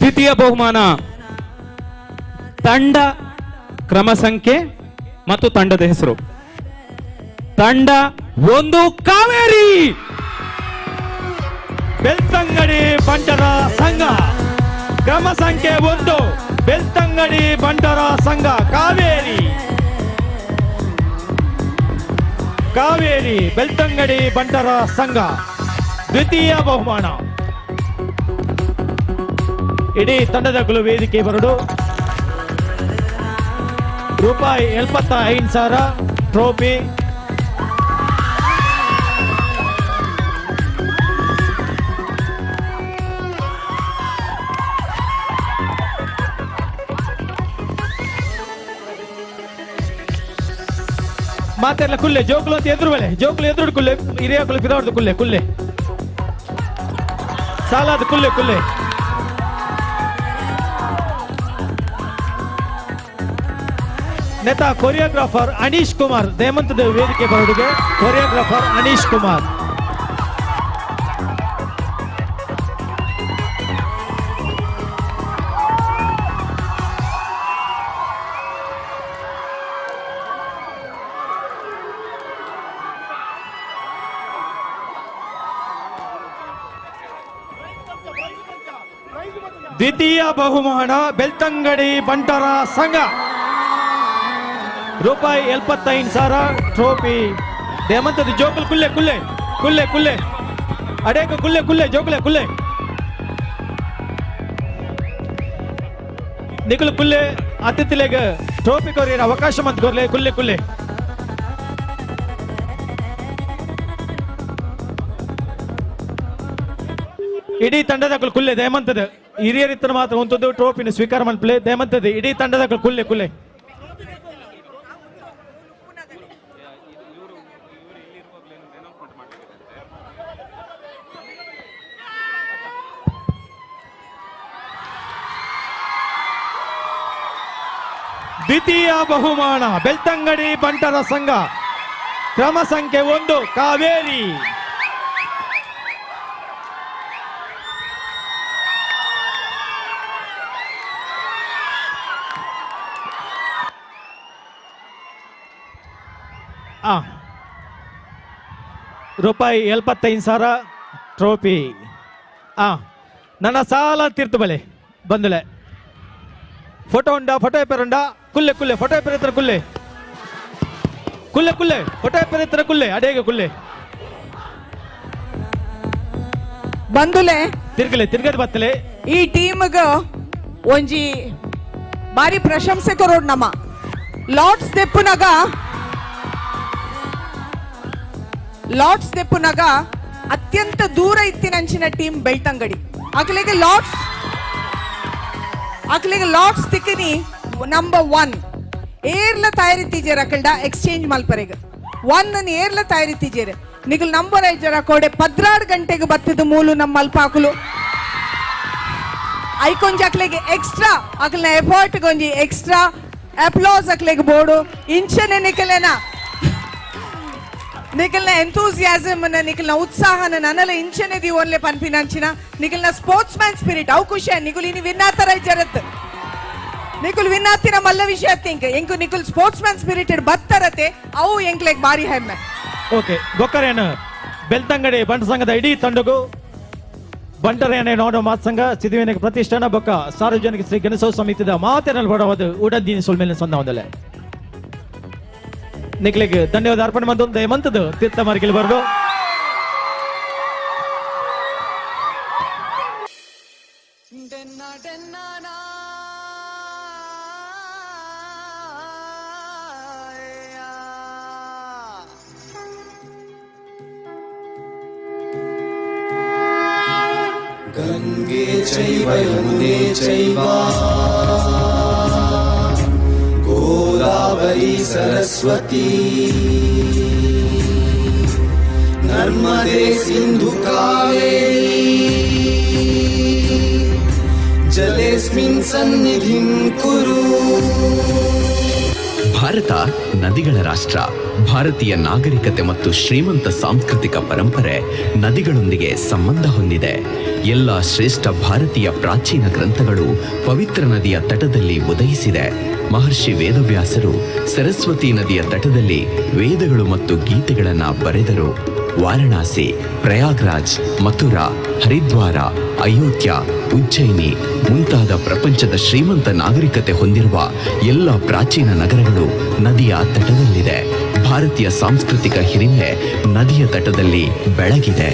ದ್ವಿತೀಯ ಬಹುಮಾನ ತಂಡ ಕ್ರಮ ಸಂಖ್ಯೆ ಮತ್ತು ತಂಡದ ಹೆಸರು. ತಂಡ 1 ಕಾವೇರಿ ಬೆಳ್ತಂಗಡಿ ಬಂಟರ ಸಂಘ. ಕ್ರಮ ಸಂಖ್ಯೆ 1 ಬೆಳ್ತಂಗಡಿ ಬಂಟರ ಸಂಘ ಕಾವೇರಿ. ಕಾವೇರಿ ಬೆಳ್ತಂಗಡಿ ಬಂಟರ ಸಂಘ ದ್ವಿತೀಯ ಬಹುಮಾನ. ಇಡೀ ತಂಡದ ವೇದಿಕೆ ಬರಡು ರೂಪಾಯಿ 75,000 ಟ್ರೋಫಿ. ಮಾತೆಲ್ಲ ಕುಲ್ಲೆ ಜೋಕುಲು ಅಂತ ಎದುರು ಬೆಳೆ ಜೋಕುಲು ಎದುರು ಕುಲ್ಲೆ ಹಿರಿಯ ಕುಲ್ಲೆ ಪಿರಾಡ್ದು ಕುಲ್ಲೆ ಕುಲ್ಲೆ ಸಾಲಾದ ಕುಲ್ಲೆ ಕುಲ್ಲೆ. नेता कोरियोग्राफर अनीश कुमार देमंत वेदिके बरडुगे कोरियोग्राफर अनीश कुमार. द्वितीय बहुमान बेल्तंगड़ी बंटर संघ ರೂಪಾಯಿ 75,000 ಟ್ರೋಫಿ. ದೇಮಂತದ ಜೋಕುಲ್ ಕುಲ್ಲೆ ಕುಲ್ಲೆ ಕುಲ್ಲೆ ಕುಲ್ಲೆ ಅಡೇಕ ಕುಲ್ಲೆ ಕುಲ್ಲೆ ಜೋಕುಲೆ ಕುಲ್ಲೆ ನಿಕುಲ್ ಕುಲ್ಲೆ ಅತಿಥಿಲೆಗ ಟ್ರೋಫಿ ಕೋರಿ ಅವಕಾಶ ಮಂತ್ ಕೋರ್ಲೆ ಕುಲ್ಲೆ ಕುಲ್ಲೆ. ಇಡೀ ತಂಡದ ಕುಲ್ಲೆ ದೇಮಂತದ ಹಿರಿಯರಿತರ ಮಾತ್ರ ಒಂದು ಟ್ರೋಫಿನ ಸ್ವೀಕಾರ ಮಾಡ್ಲೆ ದೇಮಂತದ ಇಡೀ ತಂಡದ ಕುಲ್ಲೆ ಕುಲ್ಲೆ. ದ್ವಿತೀಯ ಬಹುಮಾನ ಬೆಳ್ತಂಗಡಿ ಬಂಟರ ಸಂಘ ಕ್ರಮ ಸಂಖ್ಯೆ 1 ಕಾವೇರಿ. ರೂಪಾಯಿ 75,000 ಟ್ರೋಫಿ. ನನ್ನ ಸಾಲ ತೀರ್ತು ಬಲೆ ಬಂದಲೆ ಫೋಟೋ ಉಂಡಾ ಫೋಟೋ ಪೇಪರ್ ಉಂಡಾ ಕುಲ್ಲೆ ಕುಲ್ಲೆ ಫೋಟೋ ಪೇಪರ್ ಕುಲ್ಲೆ ಕುಲ್ಲೆ ಕುಲ್ಲೆ ಫೋಟೋ ಪೇಪರ್ ಕುಲ್ಲೆ ಅಡೇಗೆ ಕುಲ್ಲೆ ಬಂದುಲೆ ತಿರ್ಗಲೆ ತಿರ್ಗದ ಬತ್ತಲೆ. ಈ ಟೀಮ್ಗ ಒಂಜಿ ಬಾರಿ ಪ್ರಶಂಸೆ ಕೊರೋಡ್ ನಮ್ಮ ಲಾರ್ಡ್ಸ್ ದೆಪ್ಪುನಗ ಅತ್ಯಂತ ದೂರ ಇತ್ತಿನಂಚಿನ ಟೀಮ್ ಬೆಳ್ತಂಗಡಿ ಅಕಲೆಗೆ ಲಾರ್ಡ್ಸ್ ತಿಕ್ಕನಿ ನಂಬರ್ 1 ಏರ್ಲ ತಯಾರಿತ್ತೀಜೇರ ಅಕಲ್ಡ ಎಕ್ಸ್ಚೇಂಜ್ ಮಲ್ಪರೆಗೆ 1 ಏರ್ಲ ತಯಾರಿತ್ತೀಜೇರೆ ನಿಗಲ್ ನಂಬರ್ 5 ಜರ ಕೋಡೆ 16 ಗಂಟೆಗೆ ಬತ್ತದ ಮೂಲು ನಮ್ಮ ಮಲ್ಪಾಕುಲು ಐಕೊಂಜಿ ಅಕ್ಲೆಗೆ ಎಕ್ಸ್ಟ್ರಾ ಅಕಲ್ನ ಎಫರ್ಟ್ ಗೊಂಜಿ ಎಕ್ಸ್ಟ್ರಾ ಅಪ್ಲಾಸ್ ಅಕ್ಲೆಗೆ ಬೋಡು ಇಂಚನೆ ನಿಖಲ್ನ ಎಂಥೂಸಿಯಾಸಮ್ ನಿಖಲ್ನ ಉತ್ಸಾಹನ ನನ್ನಲ್ಲ ಇಂಚನೆ ದಿ ಓನ್ಲೆ ಪನ್ಪಿನಂಚಿನ ನಿಖಲ್ನ ಸ್ಪೋರ್ಟ್ಸ್ ಮ್ಯಾನ್ ಸ್ಪಿರಿಟ್ ಅವು ಖುಷಿ ನಿಖುಲ್ ಇನಿ ವಿನ್ನಾತರ ಜರತ್ ನಿಖುಲ್ ವಿನ್ನಾತಿನ ಮಲ್ಲ ವಿಷಯ ತಿಂಕ್ ಎಂಕು ನಿಖುಲ್ ಸ್ಪೋರ್ಟ್ಸ್ ಮ್ಯಾನ್ ಸ್ಪಿರಿಟೆಡ್ ಬತ್ತರತೆ ಅವು ಎಂಕ್ಲೆಗ್ ಬಾರಿ ಹೆಮ್ಮೆ. ಓಕೆ ಗೊಕ್ಕರೇನ ಬೆಳ್ತಂಗಡಿ ಬಂಟ ಸಂಘದ ಇಡೀ ತಂಡಗೂ ಬಂಟರೇನೆ ನೋಡೋ ಮಾತ್ ಸಂಘ ಸಿದ್ಧವೇನ ಪ್ರತಿಷ್ಠಾನ ಬೊಕ್ಕ ಸಾರ್ವಜನಿಕ ಶ್ರೀ ಗಣೇಶೋತ್ಸವ ಸಮಿತಿದ ಮಾತೆರಲ್ ಬಡವದು ಉಡದೀನಿ ಸೊಲ್ಮೇಲೆ ಸಂದ ಹೊಂದಲೆ ನಿಖಲಿಗೆ ಧನ್ಯವಾದ ಅರ್ಪಣೆ ಮಂದು ಮಂತದ ತೀರ್ಥ ಮಾರ್ಗಿಲ್ ಬರ್ದು ಗಂಗೆ ಚೈವ ಯಮುನೆ ಚೈವ ಗೋದಾವರಿ ಸರಸ್ವತಿ ನರ್ಮದೆ ಸಿಂಧು ಕಾವೇರಿ ಜಲೇಸ್ಮಿನ್ ಸನ್ನಿಧಿಂ ಕುರು. ಭಾರತ ನದಿಗಳ ರಾಷ್ಟ್ರ. ಭಾರತೀಯ ನಾಗರಿಕತೆ ಮತ್ತು ಶ್ರೀಮಂತ ಸಾಂಸ್ಕೃತಿಕ ಪರಂಪರೆ ನದಿಗಳೊಂದಿಗೆ ಸಂಬಂಧ ಹೊಂದಿದೆ. ಎಲ್ಲ ಶ್ರೇಷ್ಠ ಭಾರತೀಯ ಪ್ರಾಚೀನ ಗ್ರಂಥಗಳು ಪವಿತ್ರ ನದಿಯ ತಟದಲ್ಲಿ ಉದಯಿಸಿದೆ. ಮಹರ್ಷಿ ವೇದವ್ಯಾಸರು ಸರಸ್ವತಿ ನದಿಯ ತಟದಲ್ಲಿ ವೇದಗಳು ಮತ್ತು ಗೀತೆಗಳನ್ನು ಬರೆದರು. ವಾರಣಾಸಿ, ಪ್ರಯಾಗ್ರಾಜ್, ಮಥುರಾ, ಹರಿದ್ವಾರ, ಅಯೋಧ್ಯ, ಉಜ್ಜಯಿನಿ ಮುಂತಾದ ಪ್ರಪಂಚದ ಶ್ರೀಮಂತ ನಾಗರಿಕತೆ ಹೊಂದಿರುವ ಎಲ್ಲ ಪ್ರಾಚೀನ ನಗರಗಳು ನದಿಯ ತಟದಲ್ಲಿದೆ. ಭಾರತೀಯ ಸಾಂಸ್ಕೃತಿಕ ಹಿರಿಮೆ ನದಿಯ ತಟದಲ್ಲಿ ಬೆಳಗಿದೆ.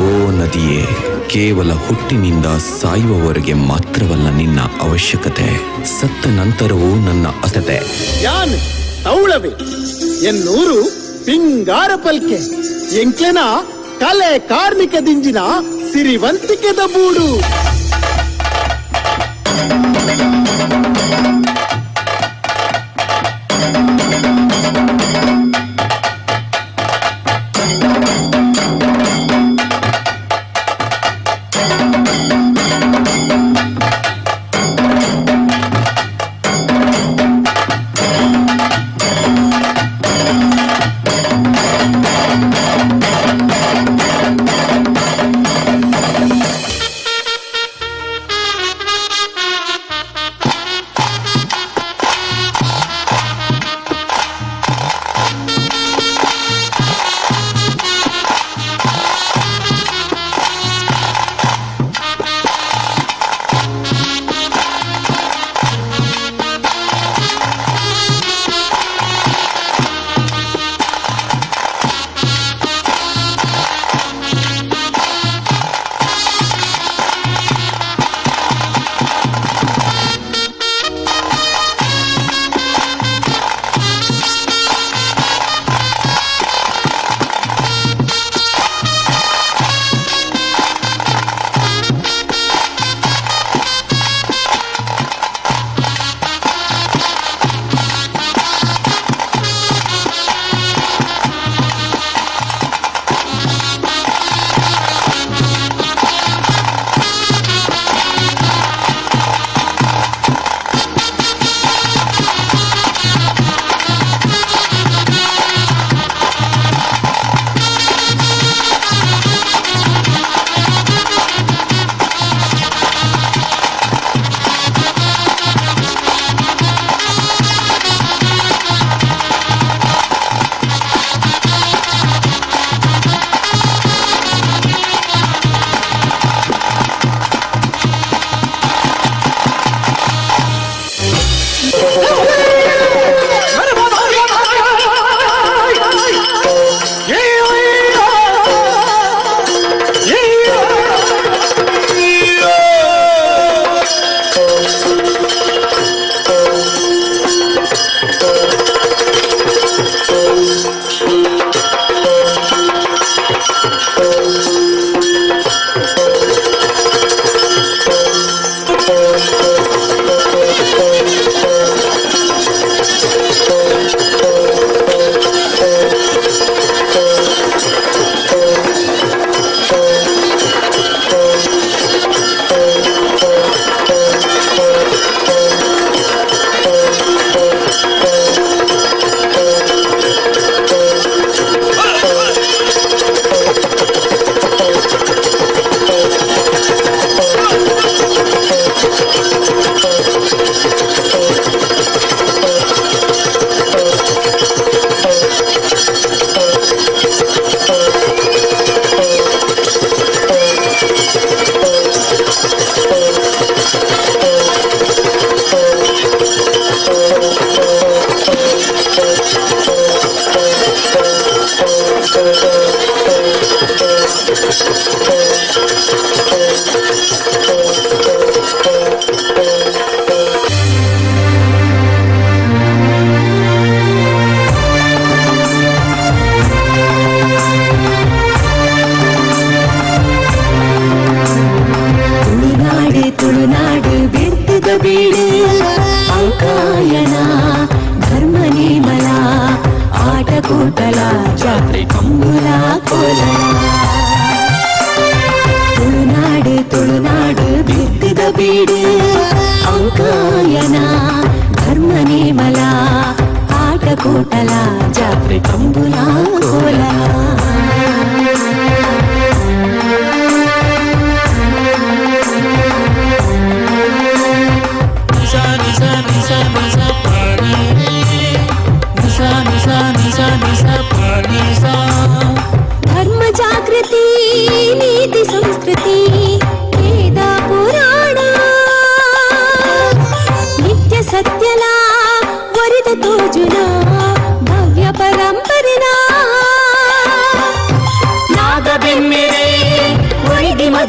ಓ ನದಿಯೇ, ಕೇವಲ ಹುಟ್ಟಿನಿಂದ ಸಾಯುವವರೆಗೆ ಮಾತ್ರವಲ್ಲ ನಿನ್ನ ಅವಶ್ಯಕತೆ, ಸತ್ತ ನಂತರವೂ ನನ್ನ ಅಸತೆ. ಯಾನ್ ತೌಳವೆ ಎನ್ನೂರು ಪಿಂಗಾರ ಪಲ್ಕೆ ಎಂಕ್ಲೆನ ಕಲೆ ಕಾರ್ಮಿಕ ದಿಂಜಿನ ಸಿರಿವಂತಿಕೆದ ಬೂಡು.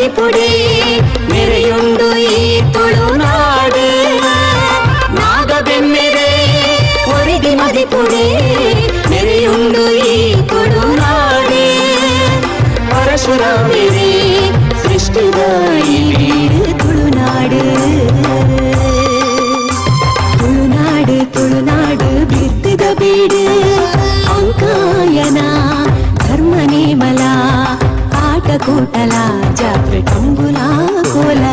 ಮದಿಪುಡಿ ಮೆರೆಯುಂಡು ಈ ತುಳುನಾಡು ನಾಗಬೆಮ್ಮೆರೆ ಒರಿದಿ ಮದಿಪುಡಿ ಮೆರೆಯುಂಡು ಈ ತುಳುನಾಡು ಪರಶುರಾಮರೇ ಸೃಷ್ಟಿದ ಈ ಬೀಡು ತುಳುನಾಡು ತುಳುನಾಡು ತುಳುನಾಡು ಬಿತ್ತಿದ ಬೀಡು ಅಂಕಾಯನ ಧರ್ಮ ನೇಮಲ ಆಟ ಕೂಟಲ ಜಾತ್ರೆ ಕಂಬುಲ ಕೋಲಲ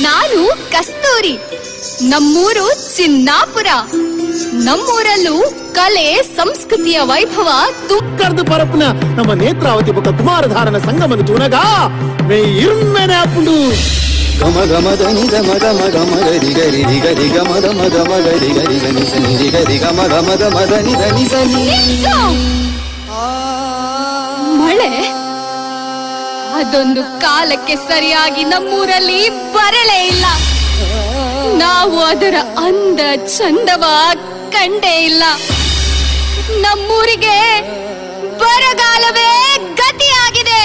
ನಾನು ಕಸ್ತೂರಿ, ನಮ್ಮೂರು ಚಿನ್ನಾಪುರ. ನಮ್ಮೂರಲ್ಲೂ ಕಲೆ ಸಂಸ್ಕೃತಿಯ ವೈಭವ ಕರ್ದು ಪರಪ್ಪನ ನಮ್ಮ ನೇತ್ರಾವತಿ ಬೊಕ್ಕ ಕುಮಾರಧಾರನ ಸಂಗಮನ ತೂನಗ ಮೇ ಇರ್ಮೆನೆ ಅಪ್ಪುಂಡು ಗಮ ಗಮ ಧನಿ ಗಮ ಗಮ ಗಮ ಗರಿ ಗರಿ ರಿ ಗರಿ ಗಮ ಗಮ ಗಮ ಗರಿ ಗರಿ ಧನಿ ಸನಿ ರಿ ಗರಿ ಗಮ ಗಮ ಗಮ ಧನಿ ಧನಿ ಸನಿ. ಮಳೆ ಅದೊಂದು ಕಾಲಕ್ಕೆ ಸರಿಯಾಗಿ ನಮ್ಮೂರಲ್ಲಿ ಬರಲೇ ಇಲ್ಲ. ನಾವು ಅದರ ಅಂದ ಚಂದವ ಕಂಡೇ ಇಲ್ಲ. ನಮ್ಮೂರಿಗೆ ಬರಗಾಲವೇ ಗತಿಯಾಗಿದೆ.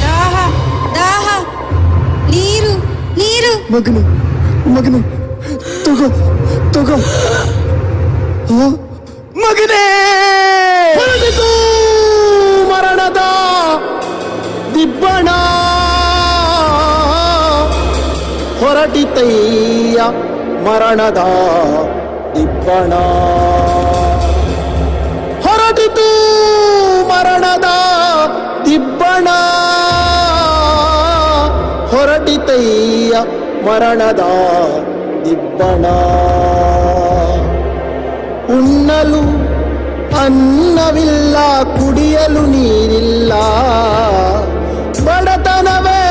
ದಾಹ ದಾಹ ನೀರು ನೀರು ಮಗನು ಮಗನು ತಗೋ ತಗೋ ಮಗನೇ ಹೊರಟಿತು ಮರಣದ ದಿಬ್ಬಣ ಹೊರಟಿತಯ್ಯ ಮರಣದ ದಿಬ್ಬಣ ಹೊರಟಿತು ಮರಣದ ದಿಬ್ಬಣ ಹೊರಟಿತಯ್ಯ ಮರಣದ ದಿಬ್ಬಣ ಉಣ್ಣಲು ಅನ್ನವಿಲ್ಲ ಕುಡಿಯಲು ನೀರಿಲ್ಲ ಬಡತನವೇ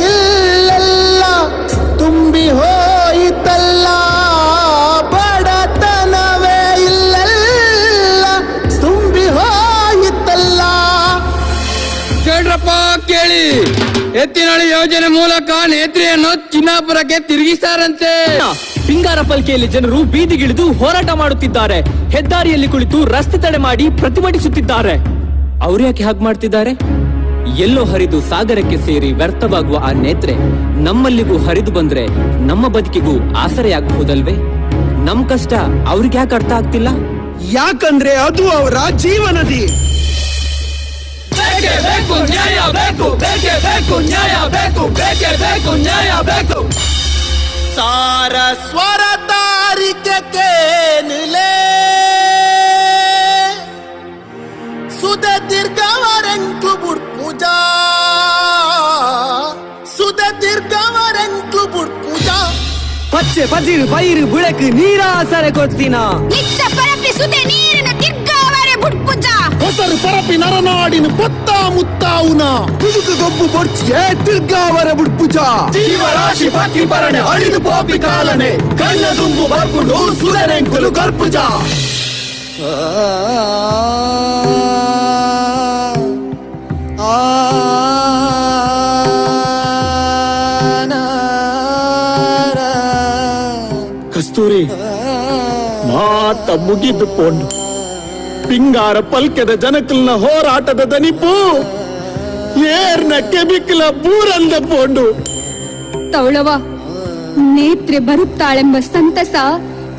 ಇಲ್ಲೆಲ್ಲ ತುಂಬಿ ಹೋಯಿತಲ್ಲ ಬಡತನವೇ ಇಲ್ಲೆಲ್ಲ ತುಂಬಿ ಹೋಯಿತಲ್ಲ. ಕೇಳ್ರಪ್ಪ ಕೇಳಿ, ಎತ್ತಿನಹಳ್ಳಿ ಯೋಜನೆ ಮೂಲಕ ನೇತ್ರಿಯನ್ನು ಚಿನ್ನಾಪುರಕ್ಕೆ ತಿರುಗಿಸ್ತಾರಂತೆ. ಪಿಂಗಾರಪಲ್ಕೆಯಲ್ಲಿ ಜನರು ಬೀದಿಗಿಳಿದು ಹೋರಾಟ ಮಾಡುತ್ತಿದ್ದಾರೆ. ಹೆದ್ದಾರಿಯಲ್ಲಿ ಕುಳಿತು ರಸ್ತೆ ತಡೆ ಮಾಡಿ ಪ್ರತಿಭಟಿಸುತ್ತಿದ್ದಾರೆ. ಅವ್ರು ಯಾಕೆ ಹಾಗೆ ಮಾಡ್ತಿದ್ದಾರೆ? ಎಲ್ಲೋ ಹರಿದು ಸಾಗರಕ್ಕೆ ಸೇರಿ ವ್ಯರ್ಥವಾಗುವ ಆ ನೇತ್ರೆ ನಮ್ಮಲ್ಲಿಗೂ ಹರಿದು ಬಂದ್ರೆ ನಮ್ಮ ಬದುಕಿಗೂ ಆಸರೆಯಾಗಬಹುದಲ್ವೇ? ನಮ್ ಕಷ್ಟ ಅವ್ರಿಗೆ ಯಾಕೆ ಅರ್ಥ ಆಗ್ತಿಲ್ಲ? ಯಾಕಂದ್ರೆ ಅದು ಅವರ ಜೀವನದಿ. ಬೇಕೇ ಬೇಕು ನ್ಯಾಯ ಬೇಕು, ಬೇಕೇ ಬೇಕು ನ್ಯಾಯ ಬೇಕು, ಬೇಕೇ ಬೇಕು ನ್ಯಾಯ ಬೇಕು. ಸಾರ ಸ್ವರ ತಾರಿಕೆ ಕೇನಲೆ ಸುದ ದೀರ್ಘವರೆಂಕ್ಲು ಬುಡ್ಪೂಜಾ ಸುದ ದೀರ್ಘವರೆಂಕ್ಲು ಬುಡ್ಪೂಜಾ ಪಚ್ಚೆ ಪಜಿರು ಪೈರು ಬುಳಕು ನೀರಾಸರೆ ಕೊಡ್ತೀನ ನಿಚ್ಚ ಪರಪಿ ಸುದೆ ನೀರಿನ ತಿರ್ಗಾವರೆ ಬುಡ್ಪುಜ ಹೊಸರು ಪರಪಿ ನರನಾಡಿನ ಪೊತ್ತ ಮುತ್ತಾವುನ ತುದುಕು ಗೊಬ್ಬು ಬೊಡ್ಚಿಗೆ ತಿರ್ಗಾವರ ಬುಡ್ಪುಜ ಜೀವರಾಶಿ ಬಾಕಿ ಬರಣೆ ಅಳಿದು ಪಾಪಿ ಕಾಲನೆ ಕಣ್ಣ ತುಂಬು ಬರ್ಕೊಂಡು ಸುರನೆಂಕಲು ಕರ್ಪುಜ. ಕಸ್ತೂರಿ ಮಾತ ಮುಗಿದು ಪೋಂಡು ಪಿಂಗಾರ ಪಲ್ಕೆದ ಜನಕಲ್ನ ಹೋರಾಟದ ದನಿಪು ಏರ್ನ ಕೆಮಿಕಲ ಬೂರಂದ ಪೋಂಡು. ತೌಳವ ನೇತ್ರೆ ಬರುತ್ತಾಳೆಂಬ ಸಂತಸ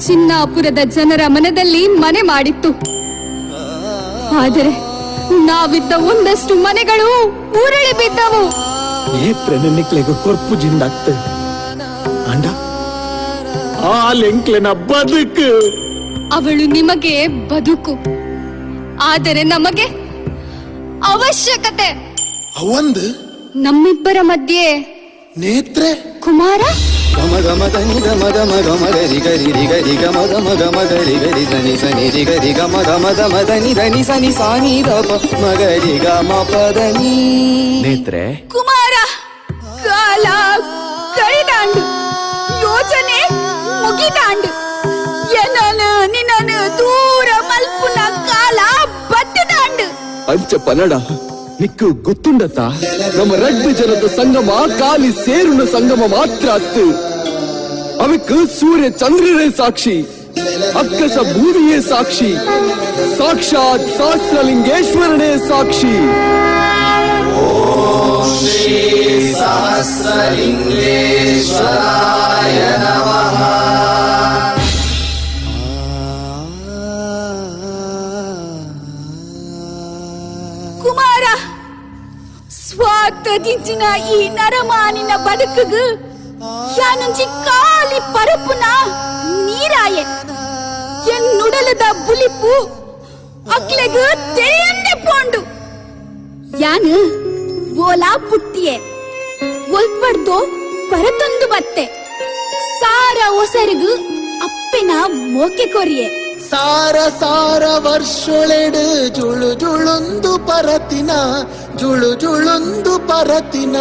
ಚಿನ್ನಾಪುರದ ಜನರ ಮನದಲ್ಲಿ ಮನೆ ಮಾಡಿತ್ತು. ಆದರೆ ನಾವಿದ್ದ ಒಂದಷ್ಟು ಮನೆಗಳು ಉರುಳಿ ಬಿದ್ದವು. ನೇತ್ರನ ನಿಕ್ಲೆಗ ಕೊರ್ಪು ಜಿಂದಾಗ್ತ ಅಂಡ ಆ ಲೆಂಕ್ಲೆನ ಬದುಕು. ಅವಳು ನಿಮಗೆ ಬದುಕು, ಆದರೆ ನಮಗೆ ಅವಶ್ಯಕತೆ. ಅವಂದು ನಮ್ಮಿಬ್ಬರ ಮಧ್ಯೆ ನೇತ್ರೆ ಕುಮಾರ ಗಮ ಗಮ ಧನಿ ಗಮ ಗಮ ಗಮ ಗರಿ ಗರಿ ರಿ ಗರಿ ಗಮ ಗಮ ಗಮ ಗರಿ ಗರಿ ಸನಿ ಸನಿ ರಿ ಗರಿ ಗಮ ಗಮ ಗಮ ಧನಿ ಧನಿ ಸನಿ ಸಾನಿ ದ ಪ ಮಗರಿ ಗಮ ಪದನಿ. ನೇತ್ರೆ ಕುಮಾರ ಕಾಲ ಕೈದಾಂಡು ಯೋಚನೆ ಮುಗಿದಾಂಡು ಎನ್ನನು ನಿನ್ನನು ದೂರ ಮಲ್ಪುನ ಕಾಲ ಬತ್ತದಾಂಡು. ಅಂಚ ಪನ್ನಡ ನಿಕ್ಕು ಗೊತ್ತುಂಡತ ನಮ್ಮ ರಡ್ಡು ಜನದ ಸಂಗಮ ಕಾಲಿ ಸೇರುನ ಸಂಗಮ ಮಾತ್ರ ಅತ್ತು. ಅವಕ್ಕೆ ಸೂರ್ಯ ಚಂದ್ರರೇ ಸಾಕ್ಷಿ. ಅಕ್ಕಸ ಭೂಮಿಯೇ ಸಾಕ್ಷಿ, ಸಾಕ್ಷಾತ್ ಸಹಸ್ರಲಿಂಗೇಶ್ವರನೇ ಸಾಕ್ಷಿ. ಸಹಸ್ರಲಿಂಗೇಶ್ವರಾಯ ನಮಃ. ಕುಮಾರ, ಸ್ವಾರ್ಥದಿಂಚಿನ ಈ ನರಮಾನಿನ ಬದುಕುಗು ಯಾನುಂಜಿ ಕಾಲಿ ಪರಪುನ ನೀರಾಯೆ ಎನ್ನುಡಲದ ಬುಲಿಪು ಅಕ್ಲೆಗು ತೆಳೆಯನ್ನೆ ಪೋಂಡು ಯಾನು ಓಲಾ ಪುಟ್ಟಿಯೆ ಒಲ್ಪಡ್ದೋ ಪರತೊಂದು ಬತ್ತೆ ಸಾರ ಒಸರಿಗು ಅಪ್ಪೆನ ಮೋಕೆ ಕೊರಿಯೆ ಸಾರ ಸಾರ ವರ್ಷೊಳೆಡು ಜುಳು ಜುಳುಂದು ಪರತಿನ ಜುಳು ಜುಳುಂದು ಪರತಿನ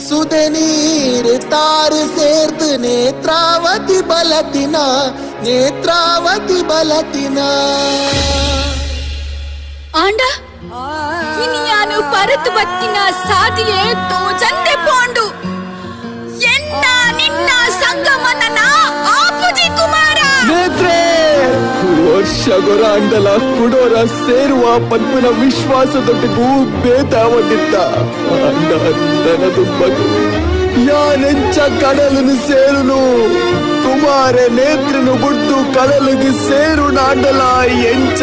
ಸುದೆ ನೀರು ತಾರು ಸೇರ್ದು ನೇತ್ರಾವತಿ ಬಲತಿನ ನೇತ್ರಾವತಿ ಬಲತಿನ ಆಂಡ ಇನಿ ಯಾನು ಪರತು ಬತ್ತಿನ ಸಾದಿಯೇ ತೋಜಂದೆ ಪೋಂಡು ಎನ್ನ ನಿನ್ನ ಸಂಗಮನನ ಆಪುಜಿ ಕುಮಾರ ನೇತ್ರೆ ವರ್ಷಗೊರ ಅಂಡಲ ಕುಡೋರ ಸೇರುವ ಪದ್ಮನ ವಿಶ್ವಾಸದೊಟ್ಟಿಗೂ ಬೇತಾವದಿತ್ತ ಅಂಡ ನನದು ಮಗು ಯಾನೆಂಚ ಕಡಲನು ಸೇರುನು ಕುಮಾರ ನೇತ್ರನು ಬುಡ್ದು ಕಡಲಿಗೆ ಸೇರು ನಾಂಡಲ ಎಂಚ.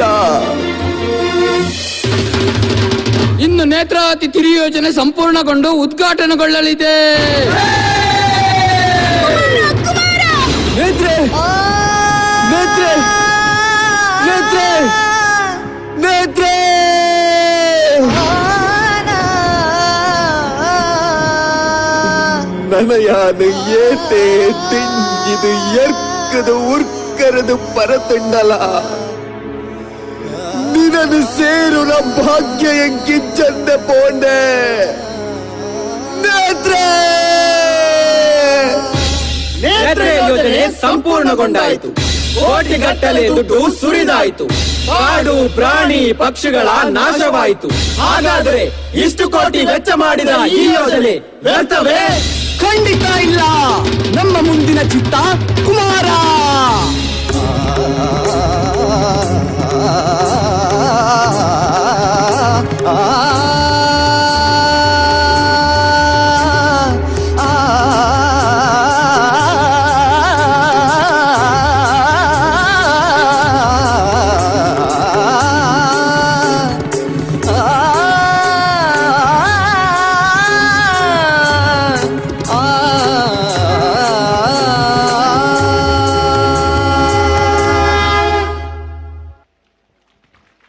ಇನ್ನು ನೇತ್ರಾವತಿ ತಿರಿ ಯೋಜನೆ ಸಂಪೂರ್ಣಗೊಂಡು ಉದ್ಘಾಟನೆಗೊಳ್ಳಲಿದೆ. ನೇತ್ರೆ ನೇತ್ರೆ ನೇತ್ರೆ ನೇತ್ರೆ ನನಯಾನು ಏತೆ ತಿಂಜಿದು ಎರ್ಕದು ಉರ್ಕರದು ಪರತುಂಡಲ ನಿನನು ಸೇರುನ ಭಾಗ್ಯ ಎಂಕಿಂಚಂದೆ ಪೋಂಡೆ ನೇತ್ರೆ. ನೇತ್ರೆ ಯೋಜನೆ ಸಂಪೂರ್ಣಗೊಂಡಾಯಿತು. ಕೋಟಿಗಟ್ಟಲೆ ದುಡ್ಡು ಸುರಿದಾಯಿತು. ಕಾಡು ಪ್ರಾಣಿ ಪಕ್ಷಿಗಳ ನಾಶವಾಯಿತು. ಹಾಗಾದರೆ ಇಷ್ಟು ಕೋಟಿ ವೆಚ್ಚ ಮಾಡಿದ ಈ ಯೋಜನೆ ವ್ಯರ್ಥವೇ? ಖಂಡಿತ ಇಲ್ಲ. ನಮ್ಮ ಮುಂದಿನ ಚಿತ್ತ ಕುಮಾರ.